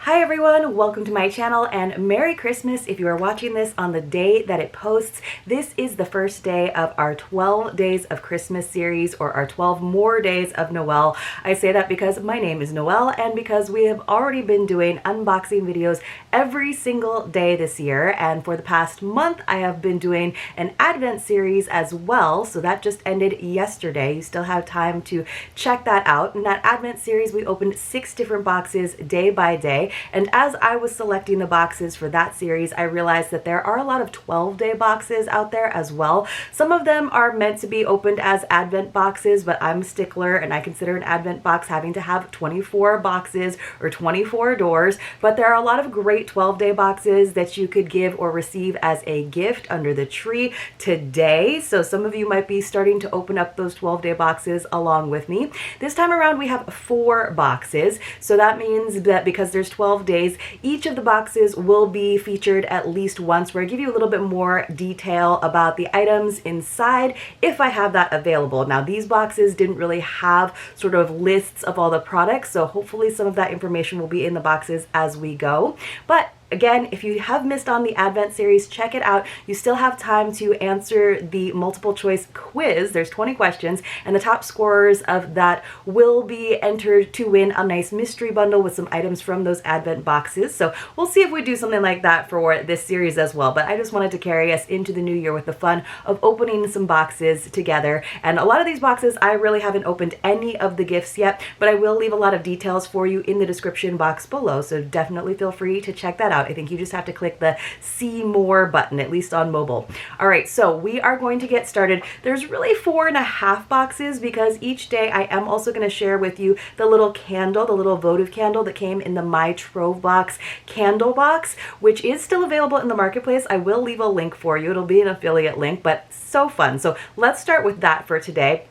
Hi everyone, welcome to my channel and Merry Christmas if you are watching this on the day that it posts. This is the first day of our 12 Days of Christmas series, or our 12 more days of Noel. I say that because my name is Noel and because we have already been doing unboxing videos every single day this year, and for the past month I have been doing an Advent series as well, so that just ended yesterday. You still have time to check that out. In that Advent series we opened 6 different boxes day by day. And as I was selecting the boxes for that series, I realized that there are a lot of 12-day boxes out there as well. Some of them are meant to be opened as Advent boxes, but I'm a stickler and I consider an Advent box having to have 24 boxes or 24 doors. But there are a lot of great 12-day boxes that you could give or receive as a gift under the tree today. So some of you might be starting to open up those 12-day boxes along with me. This time around we have 4 boxes. So that means that because there's 12 days, each of the boxes will be featured at least once, where I give you a little bit more detail about the items inside if I have that available. Now these boxes didn't really have sort of lists of all the products, so hopefully some of that information will be in the boxes as we go. But again, if you have missed on the Advent series, check it out. You still have time to answer the multiple choice quiz. There's 20 questions, and the top scorers of that will be entered to win a nice mystery bundle with some items from those Advent boxes. So we'll see if we do something like that for this series as well. But I just wanted to carry us into the new year with the fun of opening some boxes together. And a lot of these boxes, I really haven't opened any of the gifts yet, but I will leave a lot of details for you in the description box below. So definitely feel free to check that out. I think you just have to click the see more button, at least on mobile. All right, so we are going to get started. There's really 4.5 boxes because each day I am also going to share with you the little candle, the little votive candle that came in the My Trove box candle box, which is still available in the marketplace. I will leave a link for you. It'll be an affiliate link, but so fun. So let's start with that for today.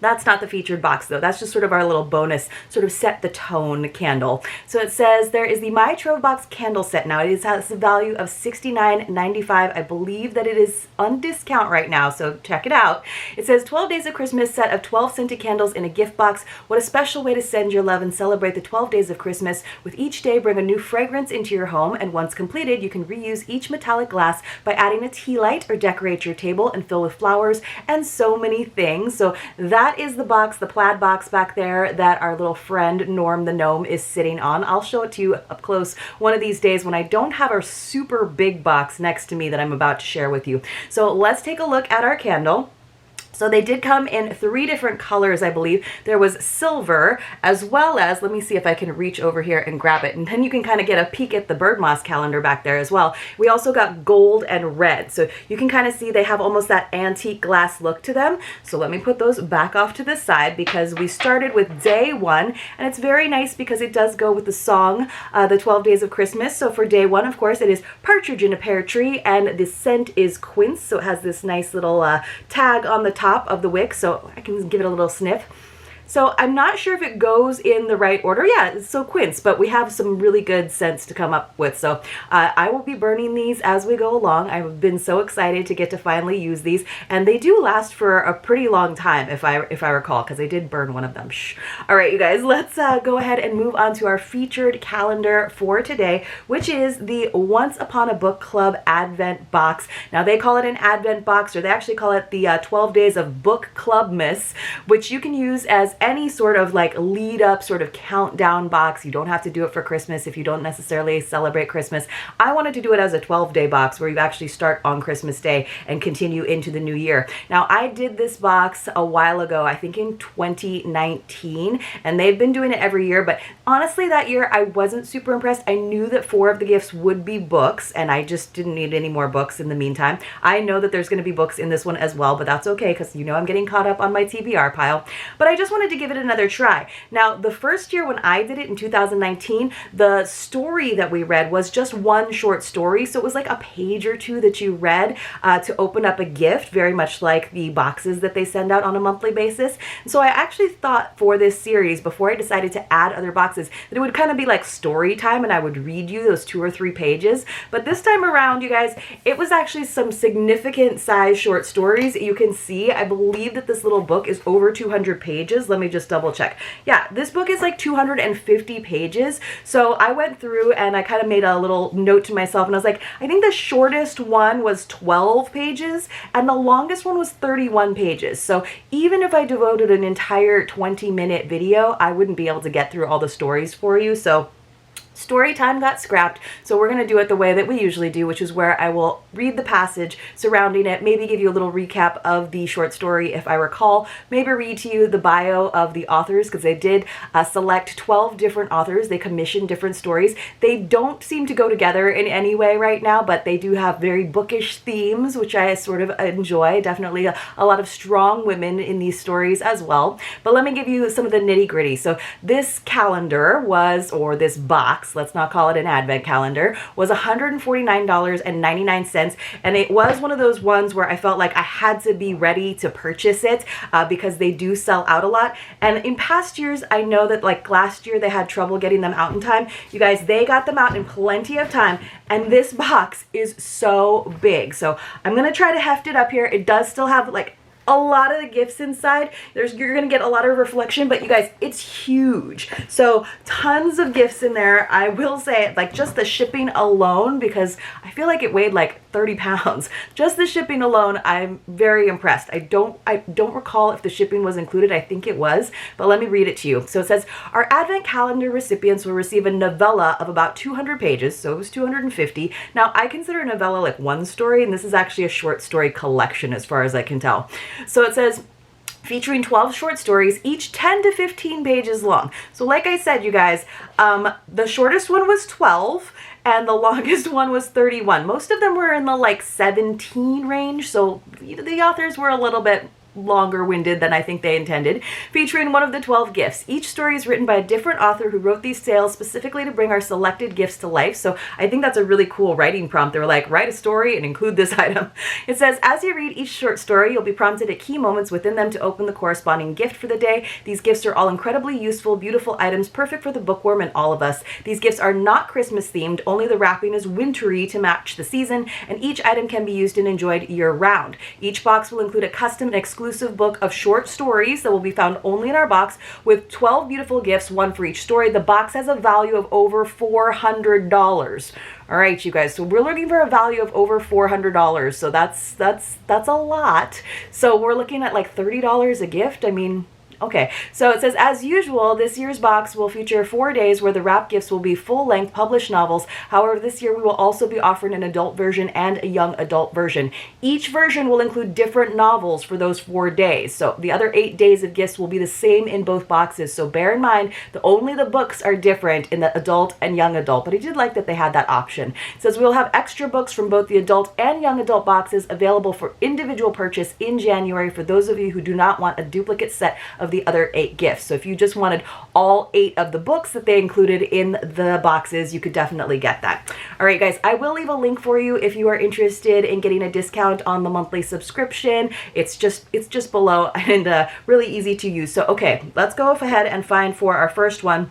That's not the featured box though. That's just sort of our little bonus, sort of set the tone candle. So it says there is the My Trove box candle set. Now it has a value of $69.95. I believe that it is on discount right now, so check it out. It says 12 Days of Christmas set of 12 scented candles in a gift box. What a special way to send your love and celebrate the 12 days of Christmas. With each day, bring a new fragrance into your home, and once completed, you can reuse each metallic glass by adding a tea light or decorate your table and fill with flowers and so many things. So that is the box, the plaid box back there that our little friend Norm the gnome is sitting on. I'll show it to you up close one of these days when I don't have a super big box next to me that I'm about to share with you. So let's take a look at our candle. So they did come in 3 different colors, I believe. There was silver, as well as, let me see if I can reach over here and grab it, and then you can kind of get a peek at the BIRDMOSS calendar back there as well. We also got gold and red, so you can kind of see they have almost that antique glass look to them. So let me put those back off to the side because we started with day 1, and it's very nice because it does go with the song, the 12 Days of Christmas. So for day 1, of course, it is partridge in a pear tree, and the scent is quince, so it has this nice little tag on the top of the wick, so I can give it a little sniff. So I'm not sure if it goes in the right order. Yeah, it's so quince, but we have some really good scents to come up with. So I will be burning these as we go along. I've been so excited to get to finally use these, and they do last for a pretty long time if I recall, because I did burn one of them. Shh. All right, you guys, let's go ahead and move on to our featured calendar for today, which is the Once Upon a Book Club Advent box. Now they call it an Advent box, or they actually call it the 12 Days of Book Clubmas, which you can use as any sort of like lead up sort of countdown box. You don't have to do it for Christmas if you don't necessarily celebrate Christmas. I wanted to do it as a 12-day box where you actually start on Christmas Day and continue into the new year. Now I did this box a while ago, I think in 2019, and they've been doing it every year, but honestly that year I wasn't super impressed. I knew that 4 of the gifts would be books, and I just didn't need any more books in the meantime. I know that there's going to be books in this one as well, but that's okay because you know I'm getting caught up on my TBR pile. But I just wanted to give it another try. Now the first year when I did it in 2019, the story that we read was just one short story, so it was like a page or 2 that you read to open up a gift, very much like the boxes that they send out on a monthly basis. And so I actually thought for this series, before I decided to add other boxes, that it would kind of be like story time and I would read you those 2 or 3 pages. But this time around, you guys, it was actually some significant size short stories. You can see, I believe that this little book is over 200 pages. Let Let me just double check. Yeah, this book is like 250 pages. So I went through and I kind of made a little note to myself and I was like, I think the shortest one was 12 pages and the longest one was 31 pages. So even if I devoted an entire 20-minute video, I wouldn't be able to get through all the stories for you. So story time got scrapped, so we're going to do it the way that we usually do, which is where I will read the passage surrounding it, maybe give you a little recap of the short story if I recall, maybe read to you the bio of the authors, because they did select 12 different authors. They commissioned different stories. They don't seem to go together in any way right now, but they do have very bookish themes, which I sort of enjoy. Definitely a lot of strong women in these stories as well. But let me give you some of the nitty gritty. So this calendar was, or this box, let's not call it an advent calendar, was $149.99, and it was one of those ones where I felt like I had to be ready to purchase it because they do sell out a lot. And in past years, I know that like last year they had trouble getting them out in time. You guys, they got them out in plenty of time, and this box is so big. So I'm gonna try to heft it up here. It does still have like a lot of the gifts inside. You're gonna get a lot of reflection, but you guys, it's huge. So tons of gifts in there. I will say, like, just the shipping alone, because I feel like it weighed like 30 pounds. Just the shipping alone, I'm very impressed. I don't recall if the shipping was included. I think it was, but let me read it to you. So it says, our advent calendar recipients will receive a novella of about 200 pages, so it was 250. Now, I consider a novella like one story, and this is actually a short story collection as far as I can tell. So it says, featuring 12 short stories, each 10 to 15 pages long. So like I said, you guys, the shortest one was 12 and the longest one was 31. Most of them were in the like 17 range, so the authors were a little bit longer winded than I think they intended, featuring one of the 12 gifts. Each story is written by a different author who wrote these tales specifically to bring our selected gifts to life. So I think that's a really cool writing prompt. They were like, write a story and include this item. It says, as you read each short story, you'll be prompted at key moments within them to open the corresponding gift for the day. These gifts are all incredibly useful, beautiful items, perfect for the bookworm and all of us. These gifts are not Christmas themed, only the wrapping is wintry to match the season, and each item can be used and enjoyed year round. Each box will include a custom and exclusive book of short stories that will be found only in our box with 12 beautiful gifts, one for each story. The box has a value of over $400. All right, you guys, so we're looking for a value of over $400. So that's a lot. So we're looking at like $30 a gift. I mean, okay, so it says, as usual, this year's box will feature 4 days where the wrap gifts will be full-length published novels. However, this year we will also be offering an adult version and a young adult version. Each version will include different novels for those 4 days. So the other 8 days of gifts will be the same in both boxes. So bear in mind that only the books are different in the adult and young adult, but I did like that they had that option. It says we'll have extra books from both the adult and young adult boxes available for individual purchase in January for those of you who do not want a duplicate set of the other 8 gifts. So if you just wanted all 8 of the books that they included in the boxes, you could definitely get that. All right, guys, I will leave a link for you if you are interested in getting a discount on the monthly subscription. It's just below and really easy to use. So okay, let's go ahead and find for our first one.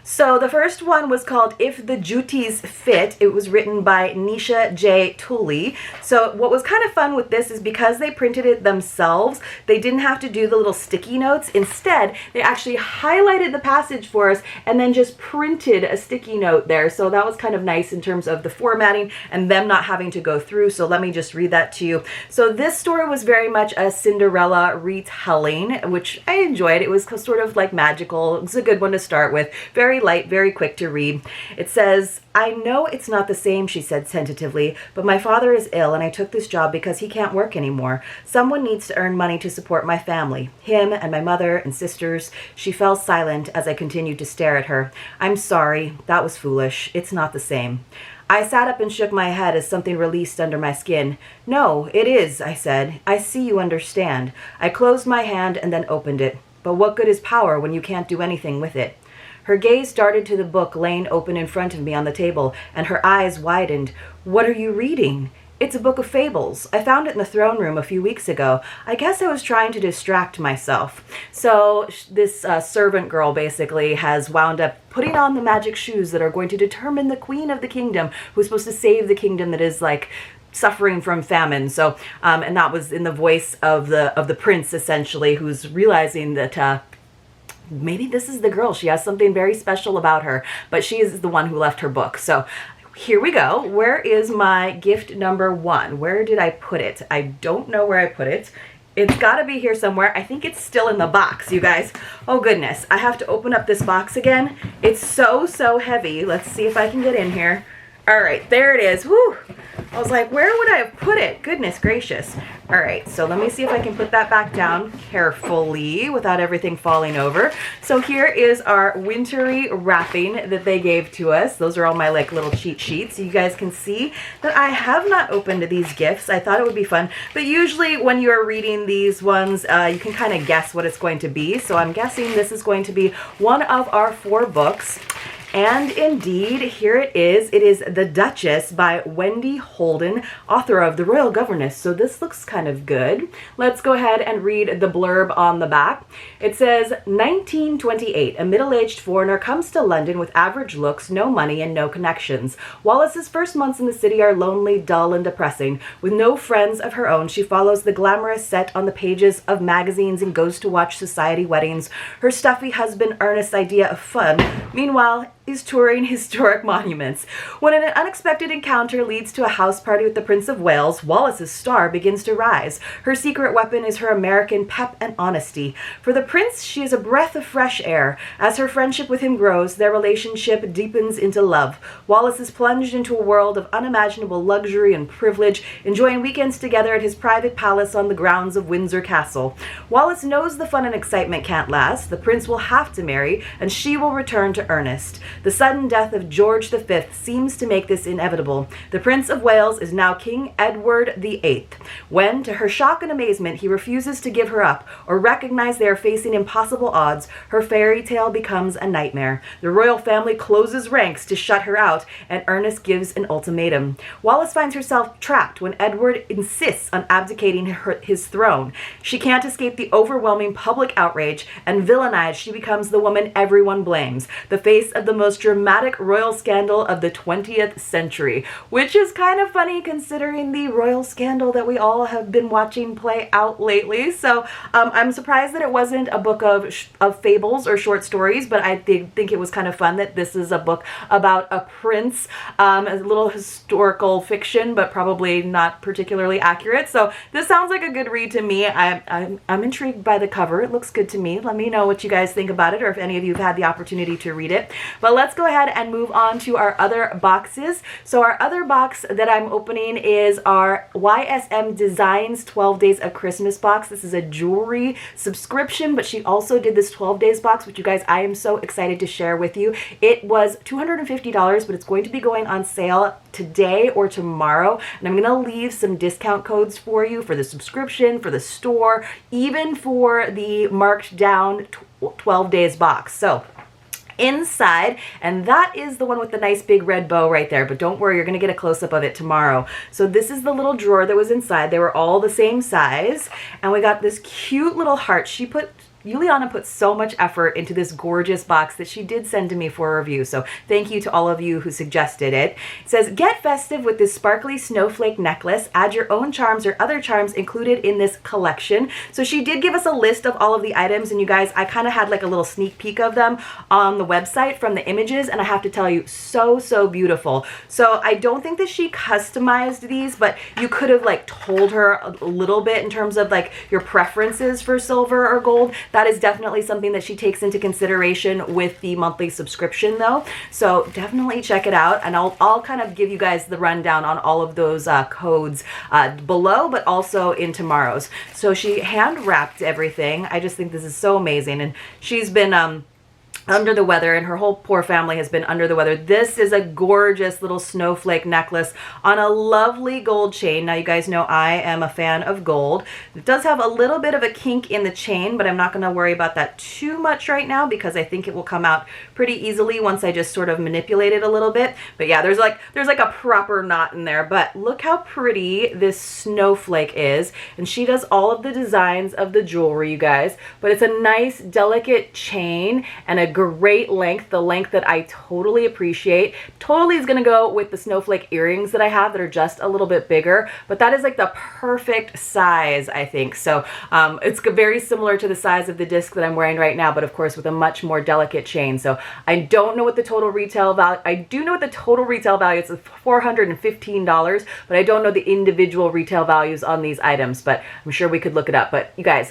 So the first one was called If the Duties Fit. It was written by Nisha J. Tooley. So what was kind of fun with this is because they printed it themselves, they didn't have to do the little sticky notes. Instead, they actually highlighted the passage for us and then just printed a sticky note there. So that was kind of nice in terms of the formatting and them not having to go through. So let me just read that to you. So this story was very much a Cinderella retelling, which I enjoyed. It was sort of like magical. It was a good one to start with. Very light, very quick to read. It says, I know it's not the same, she said tentatively, but my father is ill and I took this job because he can't work anymore. Someone needs to earn money to support my family, him and my mother and sisters. She fell silent as I continued to stare at her. I'm sorry, that was foolish. It's not the same. I sat up and shook my head as something released under my skin. No, it is, I said. I see you understand. I closed my hand and then opened it. But what good is power when you can't do anything with it? Her gaze darted to the book laying open in front of me on the table, and her eyes widened. What are you reading? It's a book of fables. I found it in the throne room a few weeks ago. I guess I was trying to distract myself. So this servant girl basically has wound up putting on the magic shoes that are going to determine the queen of the kingdom, who's supposed to save the kingdom that is like suffering from famine. So, and that was in the voice of the prince, essentially, who's realizing that maybe this is the girl. She has something very special about her, but she is the one who left her book. So here we go. Where is my gift number 1? Where did I put it? I don't know where I put it. It's got to be here somewhere. I think it's still in the box, you guys. Oh goodness, I have to open up this box again. It's so heavy. Let's see if I can get in here. All right, there it is. Woo! I was like, where would I have put it? Goodness gracious. All right, so let me see if I can put that back down carefully without everything falling over. So here is our wintry wrapping that they gave to us. Those are all my like little cheat sheets. You guys can see that I have not opened these gifts. I thought it would be fun, but usually when you are reading these ones, you can kind of guess what it's going to be. So I'm guessing this is going to be one of our 4 books. And indeed, here it is. It is The Duchess by Wendy Holden, author of The Royal Governess. So this looks kind of good. Let's go ahead and read the blurb on the back. It says, 1928, a middle-aged foreigner comes to London with average looks, no money, and no connections. Wallace's first months in the city are lonely, dull, and depressing. With no friends of her own, she follows the glamorous set on the pages of magazines and goes to watch society weddings. Her stuffy husband Ernest's idea of fun, meanwhile, is touring historic monuments. When an unexpected encounter leads to a house party with the Prince of Wales, Wallace's star begins to rise. Her secret weapon is her American pep and honesty. For the prince, she is a breath of fresh air. As her friendship with him grows, their relationship deepens into love. Wallace is plunged into a world of unimaginable luxury and privilege, enjoying weekends together at his private palace on the grounds of Windsor Castle. Wallace knows the fun and excitement can't last. The prince will have to marry, and she will return to Ernest. The sudden death of George V seems to make this inevitable. The Prince of Wales is now King Edward VIII. When, to her shock and amazement, he refuses to give her up or recognize they are facing impossible odds, her fairy tale becomes a nightmare. The royal family closes ranks to shut her out, and Ernest gives an ultimatum. Wallace finds herself trapped when Edward insists on abdicating his throne. She can't escape the overwhelming public outrage, and villainized, she becomes the woman everyone blames, the face of the most dramatic royal scandal of the 20th century, which is kind of funny considering the royal scandal that we all have been watching play out lately. So I'm surprised that it wasn't a book of fables or short stories, but I think it was kind of fun that this is a book about a prince, a little historical fiction, but probably not particularly accurate. So this sounds like a good read to me. I'm intrigued by the cover. It looks good to me. Let me know what you guys think about it, or if any of you have had the opportunity to read it. But let's go ahead and move on to our other boxes. So our other box that I'm opening is our YSM Designs 12 Days of Christmas box. This is a jewelry subscription, but she also did this 12 days box, which you guys, I am so excited to share with you. It was $250, but it's going to be going on sale today or tomorrow, and I'm going to leave some discount codes for you for the subscription, for the store, even for the marked down 12 days box. So inside, and that is the one with the nice big red bow right there, but don't worry, you're going to get a close-up of it tomorrow. So this is the little drawer that was inside. They were all the same size, and we got this cute little heart. Juliana put so much effort into this gorgeous box that she did send to me for a review, so thank you to all of you who suggested it. It says, get festive with this sparkly snowflake necklace. Add your own charms or other charms included in this collection. So she did give us a list of all of the items, and you guys, I kind of had like a little sneak peek of them on the website from the images, and I have to tell you, so beautiful. So I don't think that she customized these, but you could have like told her a little bit in terms of like your preferences for silver or gold. That is definitely something that she takes into consideration with the monthly subscription though. So definitely check it out, and I'll kind of give you guys the rundown on all of those codes below, but also in tomorrow's. So she hand wrapped everything. I just think this is so amazing, and she's been under the weather, and her whole poor family has been under the weather. This is a gorgeous little snowflake necklace on a lovely gold chain. Now you guys know I am a fan of gold. It does have a little bit of a kink in the chain, but I'm not going to worry about that too much right now because I think it will come out pretty easily once I just sort of manipulate it a little bit. But yeah, there's like a proper knot in there, but look how pretty this snowflake is. And she does all of the designs of the jewelry, you guys, but it's a nice delicate chain and a great length, the length that I totally appreciate. Totally is gonna go with the snowflake earrings that I have that are just a little bit bigger, but that is like the perfect size, I think. So it's very similar to the size of the disc that I'm wearing right now, but of course with a much more delicate chain. So I don't know what the total retail value, I do know what the total retail value is, $415, but I don't know the individual retail values on these items, but I'm sure we could look it up. But you guys,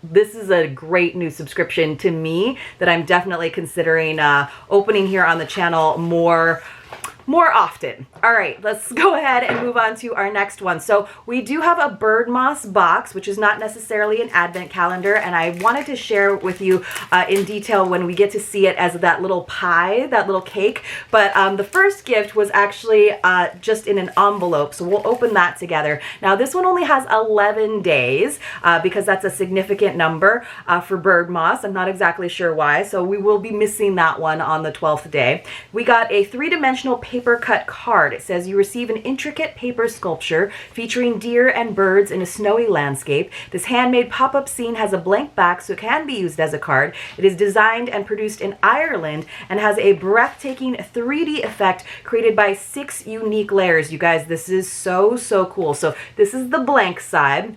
this is a great new subscription to me that I'm definitely considering opening here on the channel more often. All right, let's go ahead and move on to our next one. So we do have a BIRDMOSS box, which is not necessarily an advent calendar, and I wanted to share with you in detail when we get to see it as that little pie, that little cake. But the first gift was actually just in an envelope, so we'll open that together. Now this one only has 11 days because that's a significant number for BIRDMOSS. I'm not exactly sure why, so we will be missing that one on the 12th day. We got a 3-dimensional paper cut card. It says you receive an intricate paper sculpture featuring deer and birds in a snowy landscape. This handmade pop-up scene has a blank back so it can be used as a card. It is designed and produced in Ireland and has a breathtaking 3D effect created by 6 unique layers. You guys, this is so cool. So this is the blank side.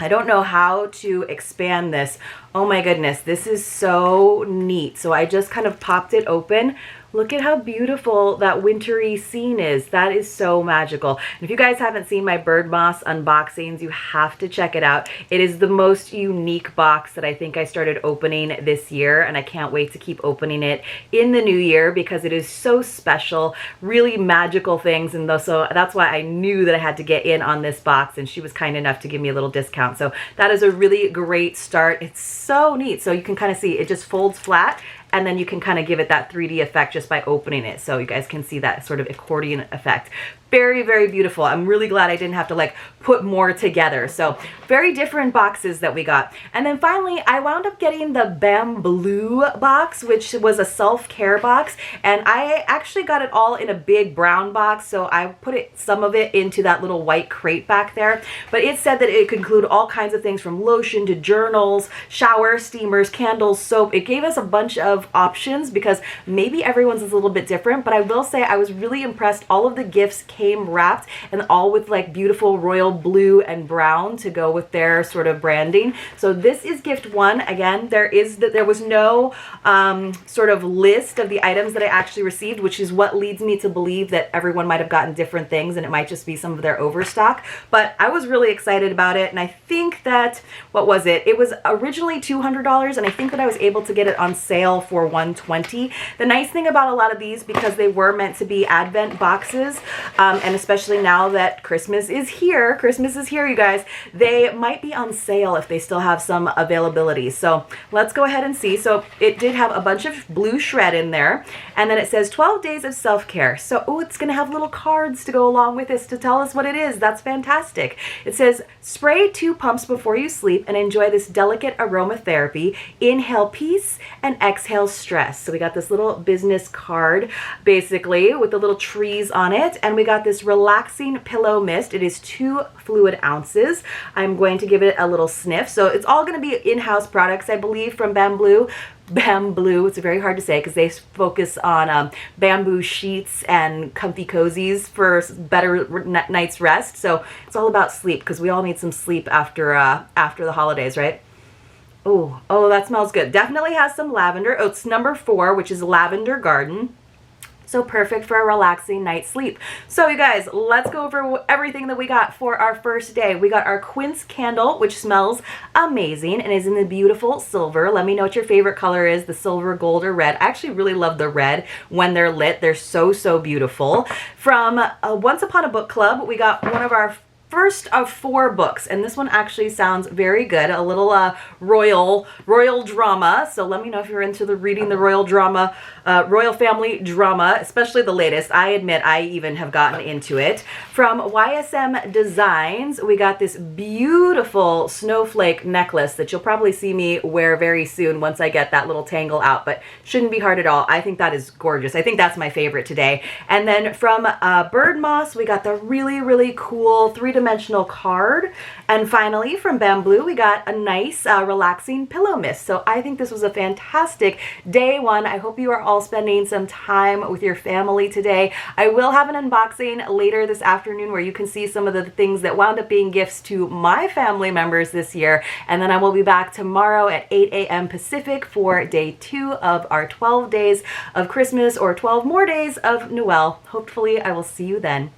I don't know how to expand this. Oh my goodness, this is so neat. So I just kind of popped it open. Look at how beautiful that wintry scene is. That is so magical. And if you guys haven't seen my BIRDMOSS unboxings, you have to check it out. It is the most unique box that I think I started opening this year, and I can't wait to keep opening it in the new year because it is so special, really magical things. And so that's why I knew that I had to get in on this box, and she was kind enough to give me a little discount. So that is a really great start. It's so neat. So you can kind of see it just folds flat, and then you can kind of give it that 3D effect just by opening it. So you guys can see that sort of accordion effect. Very beautiful. I'm really glad I didn't have to like put more together. So very different boxes that we got. And then finally, I wound up getting the BAMBLU box, which was a self-care box. And I actually got it all in a big brown box. So I put some of it into that little white crate back there. But it said that it could include all kinds of things from lotion to journals, shower steamers, candles, soap. It gave us a bunch of options because maybe everyone's is a little bit different. But I will say I was really impressed. All of the gifts came wrapped and all with like beautiful royal blue and brown to go with their sort of branding. So this is gift one. Again, there was no sort of list of the items that I actually received, which is what leads me to believe that everyone might have gotten different things and it might just be some of their overstock. But I was really excited about it, and I think that, what was it? It was originally $200, and I think that I was able to get it on sale for $120. The nice thing about a lot of these, because they were meant to be advent boxes, and especially now that Christmas is here, you guys, they might be on sale if they still have some availability. So let's go ahead and see. So it did have a bunch of blue shred in there, and then it says 12 days of self-care. So, oh, it's going to have little cards to go along with this to tell us what it is. That's fantastic. It says, spray 2 pumps before you sleep and enjoy this delicate aromatherapy. Inhale peace and exhale stress. So we got this little business card, basically, with the little trees on it, and we got this relaxing pillow mist. It is 2 fluid ounces. I'm going to give it a little sniff. So it's all going to be in-house products, I believe, from BAMBLU. BAMBLU, it's very hard to say because they focus on bamboo sheets and comfy cozies for better night's rest. So it's all about sleep because we all need some sleep after the holidays, right? Oh, that smells good. Definitely has some lavender. Oh, it's number 4, which is Lavender Garden. So perfect for a relaxing night's sleep. So you guys, let's go over everything that we got for our first day. We got our quince candle, which smells amazing and is in the beautiful silver. Let me know what your favorite color is, the silver, gold, or red. I actually really love the red when they're lit. They're so beautiful. From Once Upon a Book Club, we got one of our first of 4 books, and this one actually sounds very good. A little royal drama. So let me know if you're into reading the royal drama royal family drama, especially the latest. I admit I even have gotten into it. From YSM Designs, we got this beautiful snowflake necklace that you'll probably see me wear very soon once I get that little tangle out, but shouldn't be hard at all. I think that is gorgeous. I think that's my favorite today. And then from BIRDMOSS, we got the really, really cool 3-dimensional card. And finally, from BAMBLU, we got a nice relaxing pillow mist. So I think this was a fantastic day one. I hope you are all spending some time with your family today. I will have an unboxing later this afternoon where you can see some of the things that wound up being gifts to my family members this year. And then I will be back tomorrow at 8 a.m. Pacific for day 2 of our 12 days of Christmas, or 12 more days of Noel. Hopefully I will see you then.